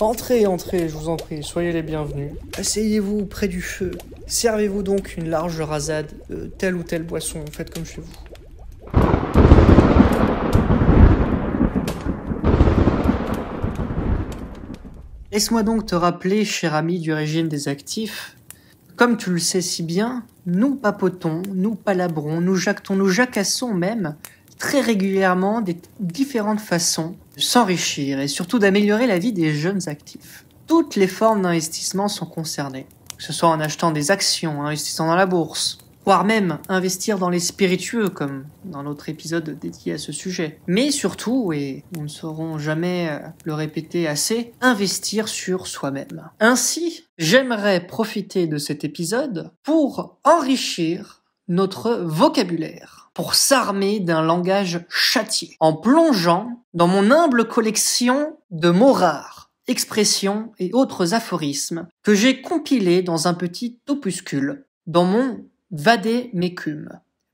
Entrez, entrez, je vous en prie, soyez les bienvenus. Asseyez-vous près du feu. Servez-vous donc une large rasade de telle ou telle boisson, faites comme chez vous. Laisse-moi donc te rappeler, cher ami du régime des actifs, comme tu le sais si bien, nous papotons, nous palabrons, nous jactons, nous jacassons même très régulièrement des différentes façons de s'enrichir et surtout d'améliorer la vie des jeunes actifs. Toutes les formes d'investissement sont concernées, que ce soit en achetant des actions, en investissant dans la bourse, voire même investir dans les spiritueux, comme dans notre épisode dédié à ce sujet. Mais surtout, et nous ne saurons jamais le répéter assez, investir sur soi-même. Ainsi, j'aimerais profiter de cet épisode pour enrichir notre vocabulaire, pour s'armer d'un langage châtié, en plongeant dans mon humble collection de mots rares, expressions et autres aphorismes que j'ai compilés dans un petit opuscule, dans mon Vadémécum.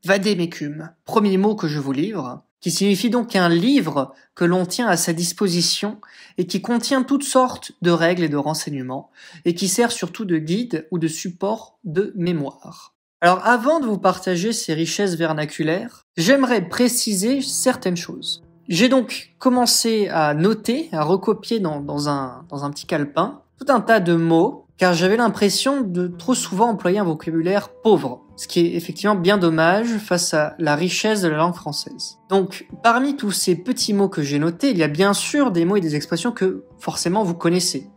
Vadémécum, premier mot que je vous livre, qui signifie donc un livre que l'on tient à sa disposition et qui contient toutes sortes de règles et de renseignements, et qui sert surtout de guide ou de support de mémoire. Alors avant de vous partager ces richesses vernaculaires, j'aimerais préciser certaines choses. J'ai donc commencé à noter, à recopier dans un petit calepin, tout un tas de mots, car j'avais l'impression de trop souvent employer un vocabulaire pauvre, ce qui est effectivement bien dommage face à la richesse de la langue française. Donc, parmi tous ces petits mots que j'ai notés, il y a bien sûr des mots et des expressions que forcément vous connaissez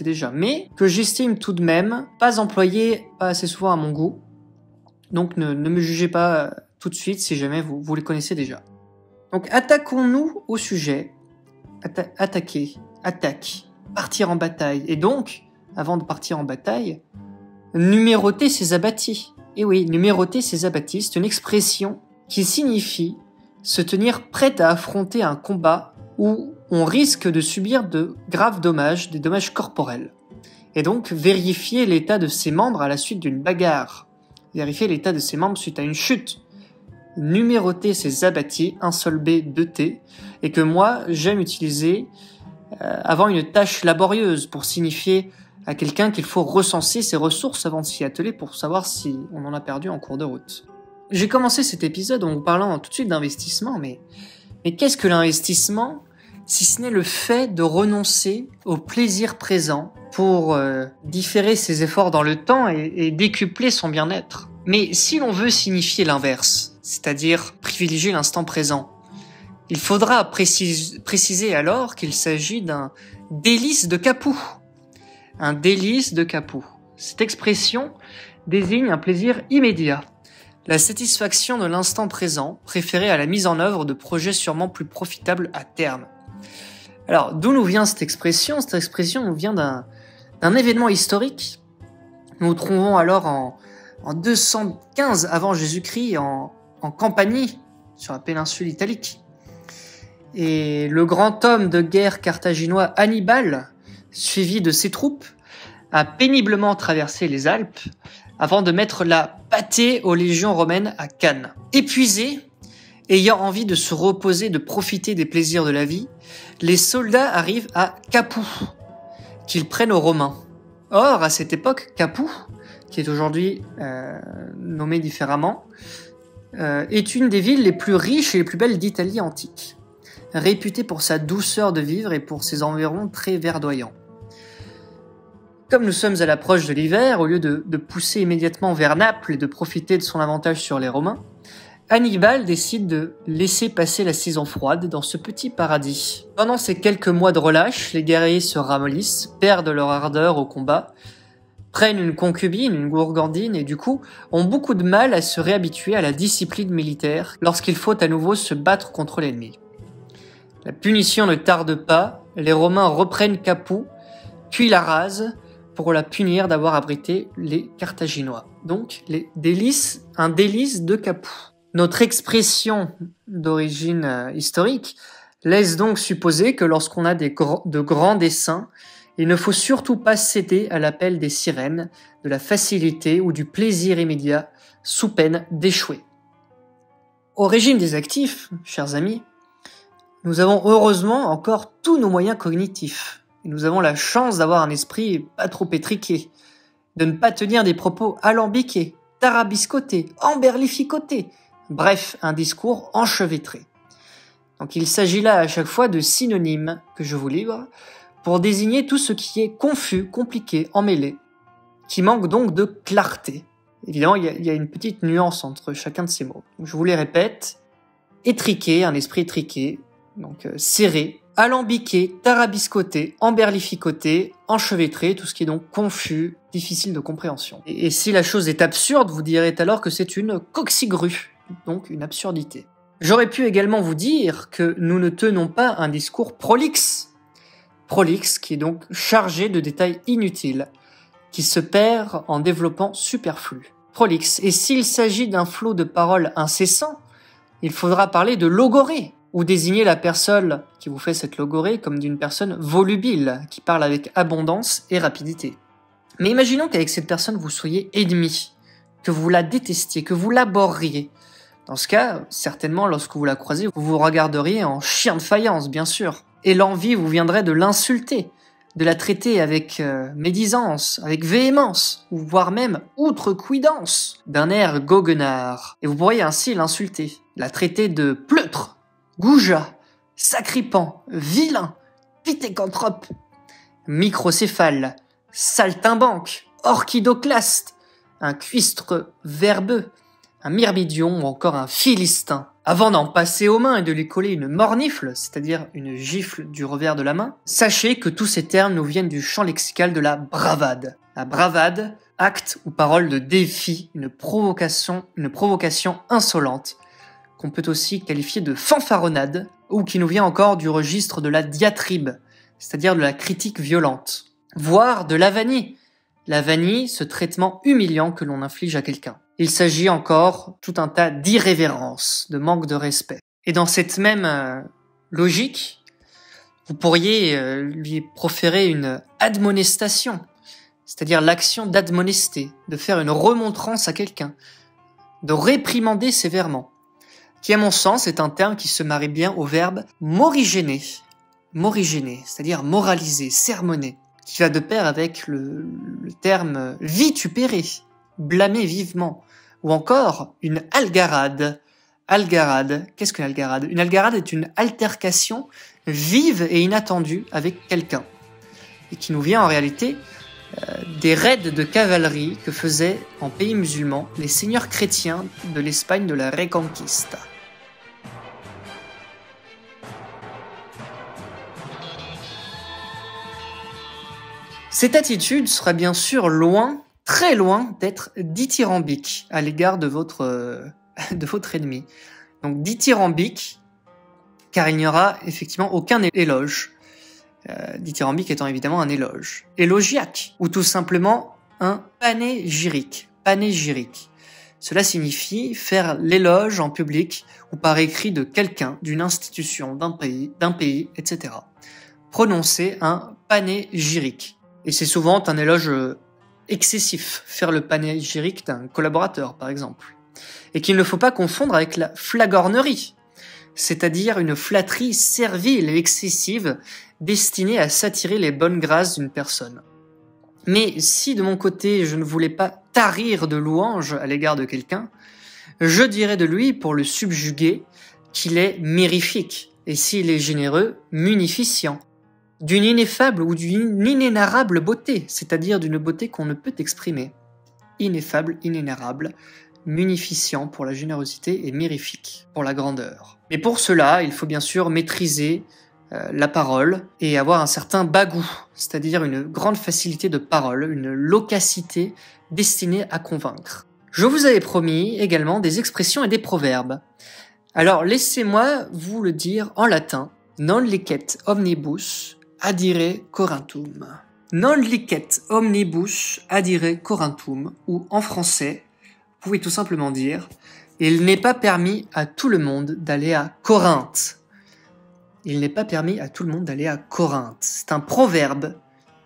déjà, mais que j'estime tout de même pas employés pas assez souvent à mon goût. Donc ne me jugez pas tout de suite si jamais vous les connaissez déjà. Donc attaquons-nous au sujet. Attaquer, attaque, partir en bataille. Et donc, avant de partir en bataille, numéroter ses abattis. Et oui, numéroter ses abattis, c'est une expression qui signifie se tenir prêt à affronter un combat où on risque de subir de graves dommages, des dommages corporels. Et donc vérifier l'état de ses membres à la suite d'une bagarre. Vérifier l'état de ses membres suite à une chute. Numéroter ses abattis, un seul B, 2 T, et que moi, j'aime utiliser avant une tâche laborieuse pour signifier à quelqu'un qu'il faut recenser ses ressources avant de s'y atteler pour savoir si on en a perdu en cours de route. J'ai commencé cet épisode en vous parlant tout de suite d'investissement, mais qu'est-ce que l'investissement si ce n'est le fait de renoncer au plaisir présent pour différer ses efforts dans le temps et décupler son bien-être. Mais si l'on veut signifier l'inverse, c'est-à-dire privilégier l'instant présent, il faudra préciser alors qu'il s'agit d'un délice de Capoue. Un délice de Capoue. Cette expression désigne un plaisir immédiat, la satisfaction de l'instant présent, préférée à la mise en œuvre de projets sûrement plus profitables à terme. Alors, d'où nous vient cette expression? Cette expression nous vient d'un événement historique. Nous nous trouvons alors en 215 avant Jésus-Christ en Campanie, sur la péninsule italique. Et le grand homme de guerre carthaginois Hannibal, suivi de ses troupes, a péniblement traversé les Alpes avant de mettre la pâtée aux légions romaines à Cannes. Épuisés, ayant envie de se reposer, de profiter des plaisirs de la vie, les soldats arrivent à Capoue, qu'ils prennent aux Romains. Or, à cette époque, Capoue, qui est aujourd'hui nommée différemment, est une des villes les plus riches et les plus belles d'Italie antique, réputée pour sa douceur de vivre et pour ses environs très verdoyants. Comme nous sommes à l'approche de l'hiver, au lieu de pousser immédiatement vers Naples et de profiter de son avantage sur les Romains, Hannibal décide de laisser passer la saison froide dans ce petit paradis. Pendant ces quelques mois de relâche, les guerriers se ramollissent, perdent leur ardeur au combat, prennent une concubine, une gourgandine et du coup ont beaucoup de mal à se réhabituer à la discipline militaire lorsqu'il faut à nouveau se battre contre l'ennemi. La punition ne tarde pas, les Romains reprennent Capoue, puis la rasent pour la punir d'avoir abrité les Carthaginois. Donc un délice de Capoue. Notre expression d'origine historique laisse donc supposer que lorsqu'on a de grands desseins, il ne faut surtout pas céder à l'appel des sirènes, de la facilité ou du plaisir immédiat, sous peine d'échouer. Au régime des actifs, chers amis, nous avons heureusement encore tous nos moyens cognitifs. Et nous avons la chance d'avoir un esprit pas trop étriqué, de ne pas tenir des propos alambiqués, tarabiscotés, emberlificotés, bref, un discours enchevêtré. Donc il s'agit là à chaque fois de synonymes que je vous livre pour désigner tout ce qui est confus, compliqué, emmêlé, qui manque donc de clarté. Évidemment, il y a une petite nuance entre chacun de ces mots. Donc, je vous les répète. Étriqué, un esprit étriqué, donc serré, alambiqué, tarabiscoté, emberlificoté, enchevêtré, tout ce qui est donc confus, difficile de compréhension. Et si la chose est absurde, vous direz alors que c'est une coxigrue, donc une absurdité. J'aurais pu également vous dire que nous ne tenons pas un discours prolixe. Prolixe qui est donc chargé de détails inutiles, qui se perd en développant superflu. Prolixe. Et s'il s'agit d'un flot de paroles incessant, il faudra parler de logorée, ou désigner la personne qui vous fait cette logorée comme d'une personne volubile, qui parle avec abondance et rapidité. Mais imaginons qu'avec cette personne vous soyez ennemi, que vous la détestiez, que vous l'abhorriez. Dans ce cas, certainement, lorsque vous la croisez, vous vous regarderiez en chien de faïence, bien sûr. Et l'envie vous viendrait de l'insulter, de la traiter avec médisance, avec véhémence, ou voire même outrecuidance, d'un air goguenard. Et vous pourriez ainsi l'insulter, la traiter de pleutre, goujat, sacripant, vilain, pithécanthrope, microcéphale, saltimbanque, orchidoclaste, un cuistre verbeux, un myrmidion ou encore un philistin. Avant d'en passer aux mains et de lui coller une mornifle, c'est-à-dire une gifle du revers de la main, sachez que tous ces termes nous viennent du champ lexical de la bravade. La bravade, acte ou parole de défi, une provocation insolente, qu'on peut aussi qualifier de fanfaronnade, ou qui nous vient encore du registre de la diatribe, c'est-à-dire de la critique violente, voire de l'avanie. L'avanie, ce traitement humiliant que l'on inflige à quelqu'un. Il s'agit encore tout un tas d'irrévérences, de manque de respect. Et dans cette même logique, vous pourriez lui proférer une admonestation, c'est-à-dire l'action d'admonester, de faire une remontrance à quelqu'un, de réprimander sévèrement, qui à mon sens est un terme qui se marie bien au verbe morigéner, c'est-à-dire moraliser, sermonner, qui va de pair avec le terme vitupérer, blâmer vivement, ou encore une algarade. Algarade, qu'est-ce qu'une algarade? Une algarade est une altercation vive et inattendue avec quelqu'un, et qui nous vient en réalité des raids de cavalerie que faisaient en pays musulmans les seigneurs chrétiens de l'Espagne de la Reconquista. Cette attitude sera bien sûr loin, très loin d'être dithyrambique à l'égard de votre ennemi. Donc dithyrambique, car il n'y aura effectivement aucun éloge. Dithyrambique étant évidemment un éloge. Élogiaque, ou tout simplement un panégyrique. Panégyrique. Cela signifie faire l'éloge en public ou par écrit de quelqu'un, d'une institution, d'un pays, etc. Prononcer un panégyrique. Et c'est souvent un éloge excessif, faire le panégyrique d'un collaborateur, par exemple. Et qu'il ne faut pas confondre avec la flagornerie, c'est-à-dire une flatterie servile et excessive destinée à s'attirer les bonnes grâces d'une personne. Mais si de mon côté je ne voulais pas tarir de louanges à l'égard de quelqu'un, je dirais de lui, pour le subjuguer, qu'il est mirifique, et s'il est généreux, munificient, d'une ineffable ou d'une inénarrable beauté, c'est-à-dire d'une beauté qu'on ne peut exprimer. Ineffable, inénarrable, munificient pour la générosité et mirifique pour la grandeur. Mais pour cela, il faut bien sûr maîtriser la parole et avoir un certain bagou, c'est-à-dire une grande facilité de parole, une loquacité destinée à convaincre. Je vous avais promis également des expressions et des proverbes. Alors laissez-moi vous le dire en latin. Non licet omnibus adire Corinthum. Non licet omnibus adire Corinthum, ou en français, vous pouvez tout simplement dire « Il n'est pas permis à tout le monde d'aller à Corinthe ». Il n'est pas permis à tout le monde d'aller à Corinthe. C'est un proverbe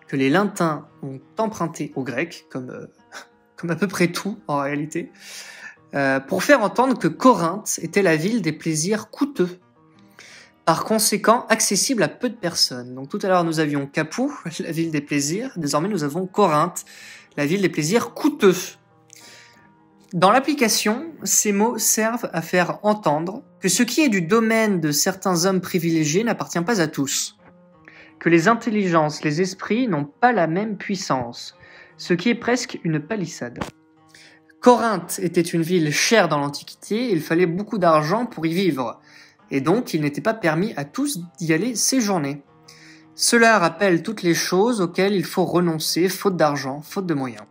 que les latins ont emprunté aux Grecs, comme à peu près tout en réalité, pour faire entendre que Corinthe était la ville des plaisirs coûteux, par conséquent accessible à peu de personnes. Donc tout à l'heure nous avions Capoue, la ville des plaisirs, désormais nous avons Corinthe, la ville des plaisirs coûteux. Dans l'application, ces mots servent à faire entendre que ce qui est du domaine de certains hommes privilégiés n'appartient pas à tous, que les intelligences, les esprits n'ont pas la même puissance, ce qui est presque une palissade. Corinthe était une ville chère dans l'Antiquité, et il fallait beaucoup d'argent pour y vivre, et donc il n'était pas permis à tous d'y aller séjourner. Cela rappelle toutes les choses auxquelles il faut renoncer, faute d'argent, faute de moyens.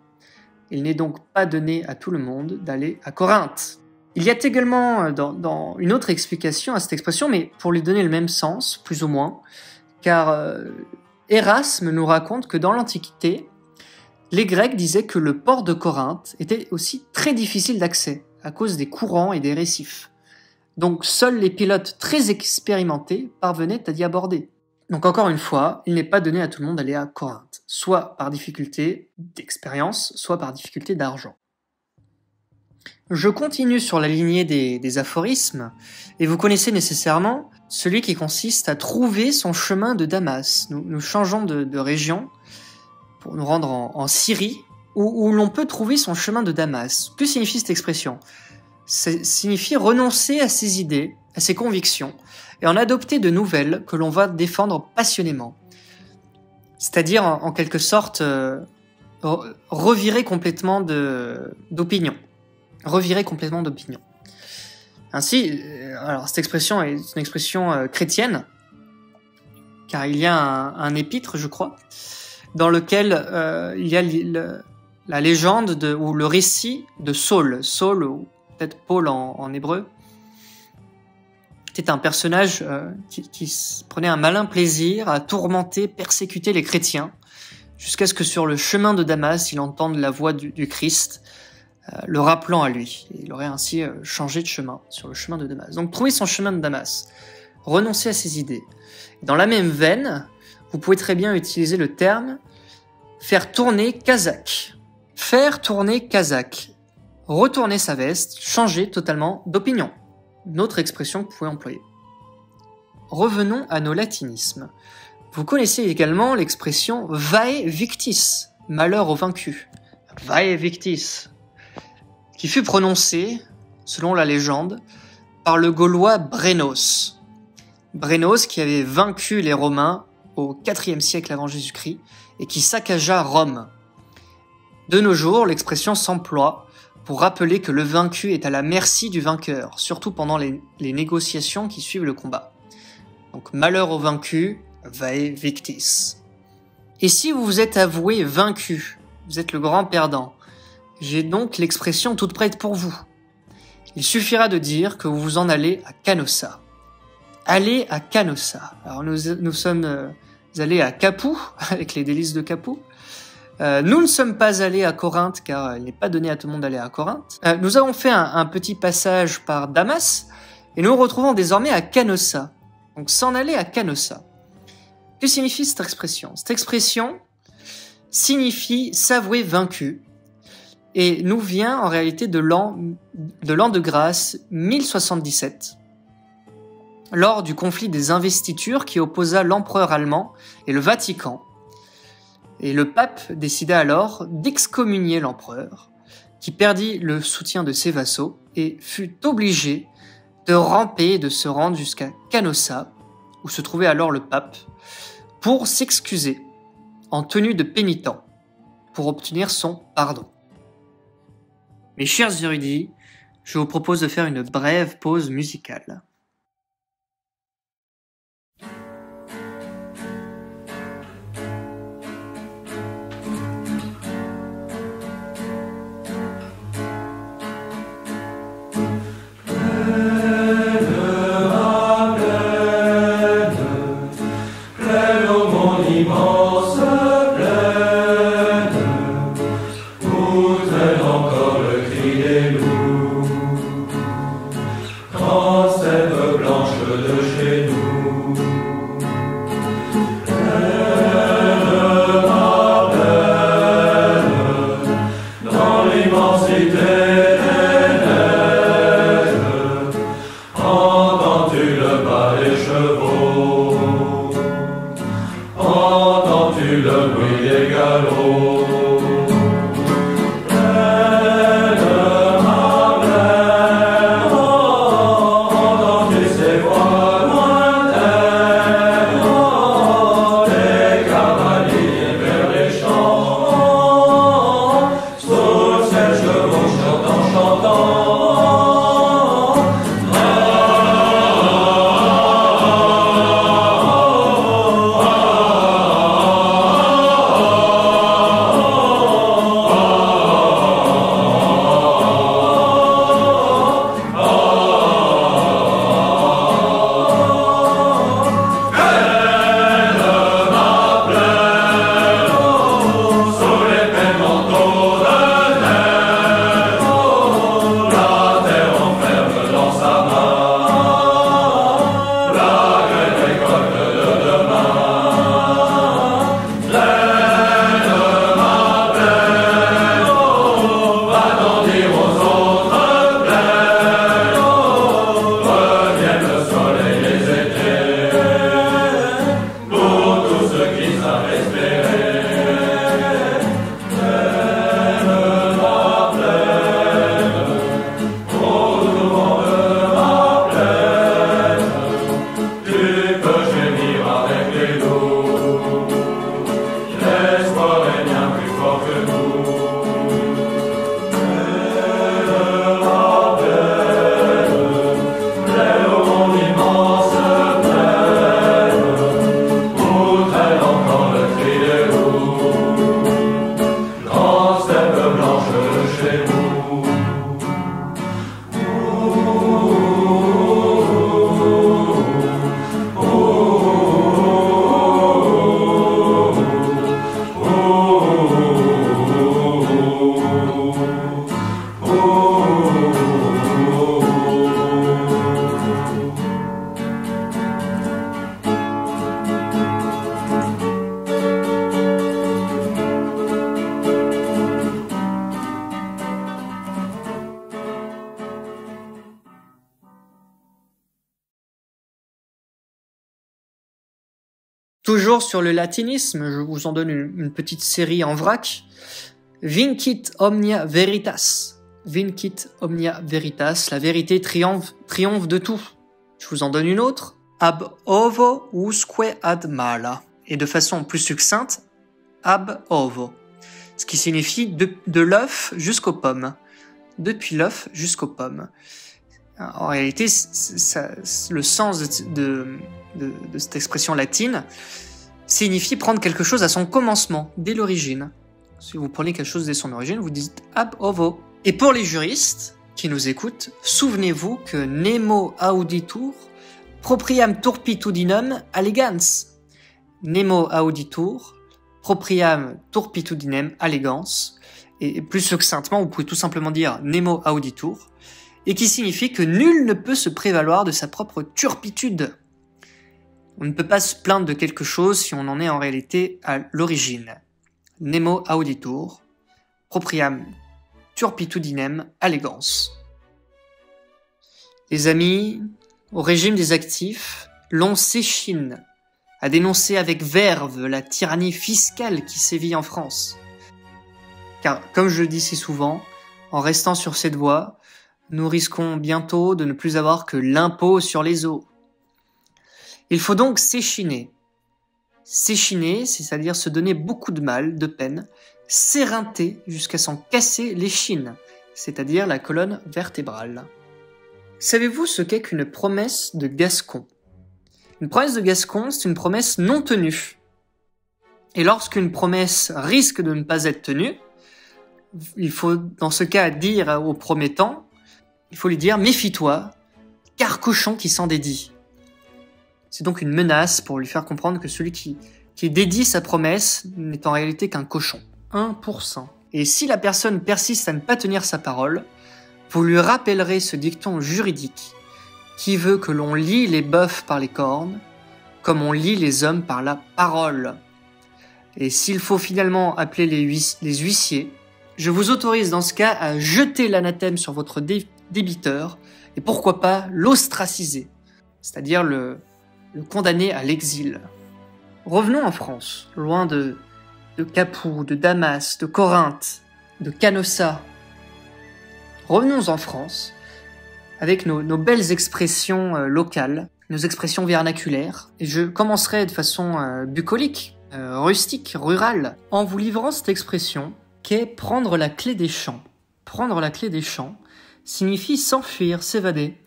Il n'est donc pas donné à tout le monde d'aller à Corinthe. Il y a également dans une autre explication à cette expression, mais pour lui donner le même sens, plus ou moins, car Erasme nous raconte que dans l'Antiquité, les Grecs disaient que le port de Corinthe était aussi très difficile d'accès, à cause des courants et des récifs. Donc seuls les pilotes très expérimentés parvenaient à y aborder. Donc encore une fois, il n'est pas donné à tout le monde d'aller à Corinthe, soit par difficulté d'expérience, soit par difficulté d'argent. Je continue sur la lignée des aphorismes, et vous connaissez nécessairement celui qui consiste à trouver son chemin de Damas. Nous changeons de région pour nous rendre en Syrie, où l'on peut trouver son chemin de Damas. Que signifie cette expression ? Ça signifie renoncer à ses idées, à ses convictions, et en adopter de nouvelles que l'on va défendre passionnément. C'est-à-dire, en quelque sorte, revirer complètement d'opinion. Revirer complètement d'opinion. Ainsi, alors cette expression est une expression chrétienne, car il y a un épître, je crois, dans lequel il y a la légende ou le récit de Saul. Saul, ou peut-être Paul en hébreu, c'était un personnage qui prenait un malin plaisir à tourmenter, persécuter les chrétiens, jusqu'à ce que sur le chemin de Damas, il entende la voix du Christ, le rappelant à lui. Et il aurait ainsi changé de chemin, sur le chemin de Damas. Donc trouver son chemin de Damas, renoncer à ses idées. Dans la même veine, vous pouvez très bien utiliser le terme « faire tourner Kazakh ». Faire tourner Kazakh, retourner sa veste, changer totalement d'opinion. Une autre expression que vous pouvez employer. Revenons à nos latinismes. Vous connaissez également l'expression vae victis, malheur au vaincu. Vae victis, qui fut prononcée, selon la légende, par le Gaulois Brennos. Brennos qui avait vaincu les Romains au IVe siècle avant Jésus-Christ et qui saccagea Rome. De nos jours, l'expression s'emploie pour rappeler que le vaincu est à la merci du vainqueur, surtout pendant les négociations qui suivent le combat. Donc malheur au vaincu, vae victis. Et si vous vous êtes avoué vaincu, vous êtes le grand perdant, j'ai donc l'expression toute prête pour vous. Il suffira de dire que vous vous en allez à Canossa. Allez à Canossa. Alors nous sommes allés à Capoue, avec les délices de Capoue. Nous ne sommes pas allés à Corinthe, car il n'est pas donné à tout le monde d'aller à Corinthe. Nous avons fait un petit passage par Damas, et nous nous retrouvons désormais à Canossa. Donc s'en aller à Canossa. Que signifie cette expression ? Cette expression signifie s'avouer vaincu, et nous vient en réalité de l'an de grâce 1077, lors du conflit des investitures qui opposa l'empereur allemand et le Vatican. Et le pape décida alors d'excommunier l'empereur, qui perdit le soutien de ses vassaux et fut obligé de ramper et de se rendre jusqu'à Canossa, où se trouvait alors le pape, pour s'excuser, en tenue de pénitent, pour obtenir son pardon. Mes chers érudits, je vous propose de faire une brève pause musicale. Encore le cri des loups, quand c'est Entends-tu le bas des chevaux? Entends-tu le bruit des galops? Toujours sur le latinisme, je vous en donne une petite série en vrac. Vincit omnia veritas. Vincit omnia veritas. La vérité triomphe de tout. Je vous en donne une autre. Ab ovo usque ad mala. Et de façon plus succincte, ab ovo. Ce qui signifie de l'œuf jusqu'aux pommes. Depuis l'œuf jusqu'aux pommes. En réalité, le sens de cette expression latine signifie prendre quelque chose à son commencement, dès l'origine. Si vous prenez quelque chose dès son origine, vous dites ab ovo. Et pour les juristes qui nous écoutent, souvenez-vous que nemo auditur propriam turpitudinem allegans. Nemo auditur propriam turpitudinem allegans. Et plus succinctement, vous pouvez tout simplement dire nemo auditur, et qui signifie que nul ne peut se prévaloir de sa propre turpitude. On ne peut pas se plaindre de quelque chose si on en est en réalité à l'origine. Nemo auditur, propriam turpitudinem allegans. Les amis, au régime des actifs, l'on s'échine à dénoncer avec verve la tyrannie fiscale qui sévit en France. Car, comme je le dis si souvent, en restant sur cette voie, nous risquons bientôt de ne plus avoir que l'impôt sur les eaux. Il faut donc s'échiner. S'échiner, c'est-à-dire se donner beaucoup de mal, de peine, s'éreinter jusqu'à s'en casser l'échine, c'est-à-dire la colonne vertébrale. Savez-vous ce qu'est qu'une promesse de Gascon? Une promesse de Gascon, c'est une promesse non tenue. Et lorsqu'une promesse risque de ne pas être tenue, il faut dans ce cas dire au promettant, il faut lui dire « Méfie-toi, car cochon qui s'en dédie ». C'est donc une menace pour lui faire comprendre que celui qui dédie sa promesse n'est en réalité qu'un cochon. 1%. Et si la personne persiste à ne pas tenir sa parole, vous lui rappellerez ce dicton juridique qui veut que l'on lie les bœufs par les cornes, comme on lie les hommes par la parole. Et s'il faut finalement appeler les huissiers, je vous autorise dans ce cas à jeter l'anathème sur votre débiteur et pourquoi pas l'ostraciser. c'est-à-dire le condamné à l'exil. Revenons en France, loin de Capoue, de Damas, de Corinthe, de Canossa. Revenons en France, avec nos belles expressions locales, nos expressions vernaculaires. Et je commencerai de façon bucolique, rustique, rurale, en vous livrant cette expression qu'est prendre la clé des champs. Prendre la clé des champs signifie s'enfuir, s'évader,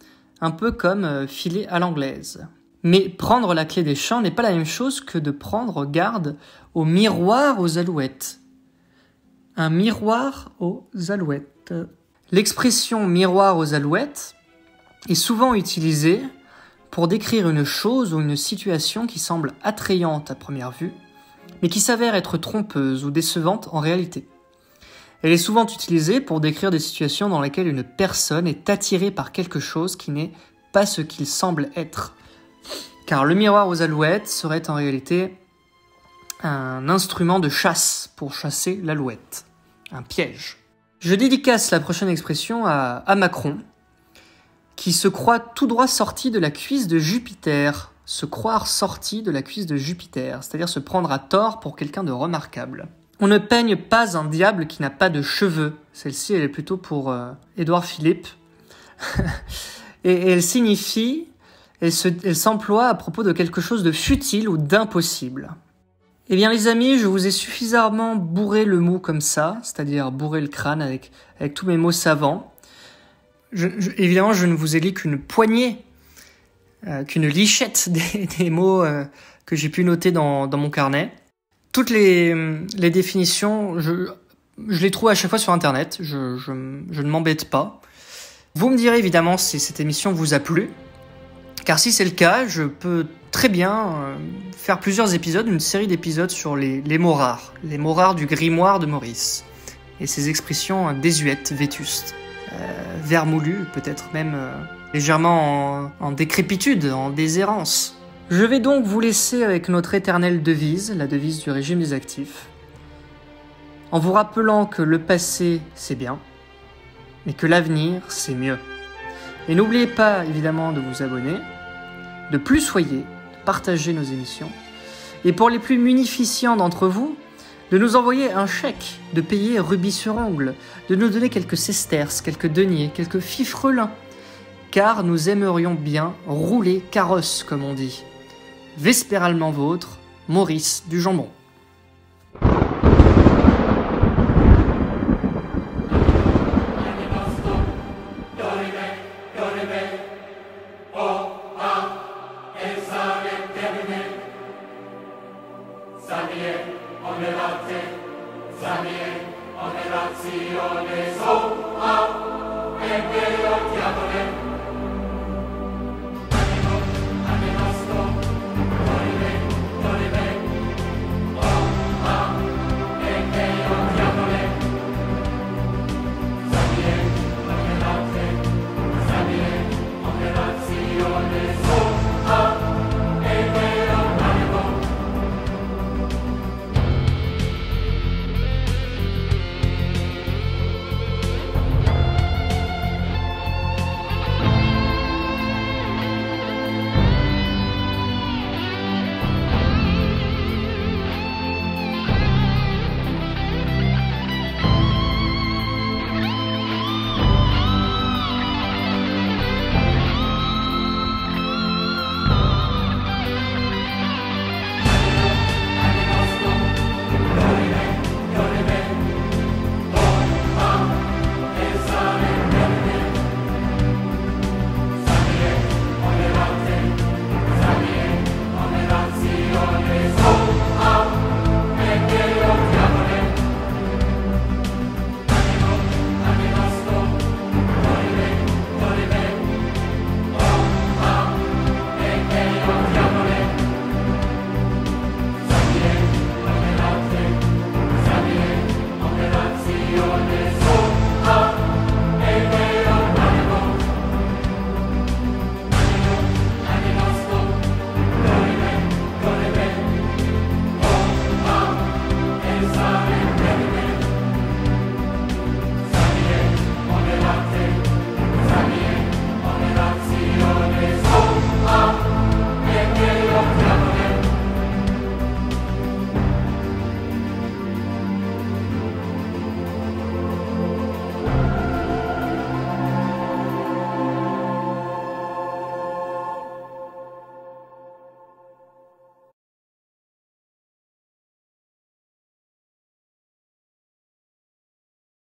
un peu comme filer à l'anglaise. Mais prendre la clé des champs n'est pas la même chose que de prendre garde au miroir aux alouettes. Un miroir aux alouettes. L'expression miroir aux alouettes est souvent utilisée pour décrire une chose ou une situation qui semble attrayante à première vue, mais qui s'avère être trompeuse ou décevante en réalité. Elle est souvent utilisée pour décrire des situations dans lesquelles une personne est attirée par quelque chose qui n'est pas ce qu'il semble être. Car le miroir aux alouettes serait en réalité un instrument de chasse pour chasser l'alouette, un piège. Je dédicace la prochaine expression à Macron, qui se croit tout droit sorti de la cuisse de Jupiter. Se croire sorti de la cuisse de Jupiter, c'est-à-dire se prendre à tort pour quelqu'un de remarquable. On ne peigne pas un diable qui n'a pas de cheveux. Celle-ci, elle est plutôt pour Édouard Philippe. Et elle signifie, elle s'emploie à propos de quelque chose de futile ou d'impossible. Eh bien les amis, je vous ai suffisamment bourré le mou comme ça, c'est-à-dire bourré le crâne avec tous mes mots savants. Évidemment, je ne vous ai lu qu'une poignée, qu'une lichette des mots que j'ai pu noter dans mon carnet. Toutes les définitions, je les trouve à chaque fois sur Internet, je ne m'embête pas. Vous me direz évidemment si cette émission vous a plu, car si c'est le cas, je peux très bien faire plusieurs épisodes, une série d'épisodes sur les mots rares du grimoire de Maurice, et ces expressions désuètes, vétustes, vermoulues, peut-être même légèrement en décrépitude, en déshérence. Je vais donc vous laisser avec notre éternelle devise, la devise du régime des actifs, en vous rappelant que le passé, c'est bien, mais que l'avenir, c'est mieux. Et n'oubliez pas, évidemment, de vous abonner, de plus soyez, de partager nos émissions, et pour les plus munificients d'entre vous, de nous envoyer un chèque, de payer rubis sur ongle, de nous donner quelques sesterces, quelques deniers, quelques fifrelins, car nous aimerions bien rouler carrosse, comme on dit. Vespéralement vôtre, Maurice du Jambon. Oh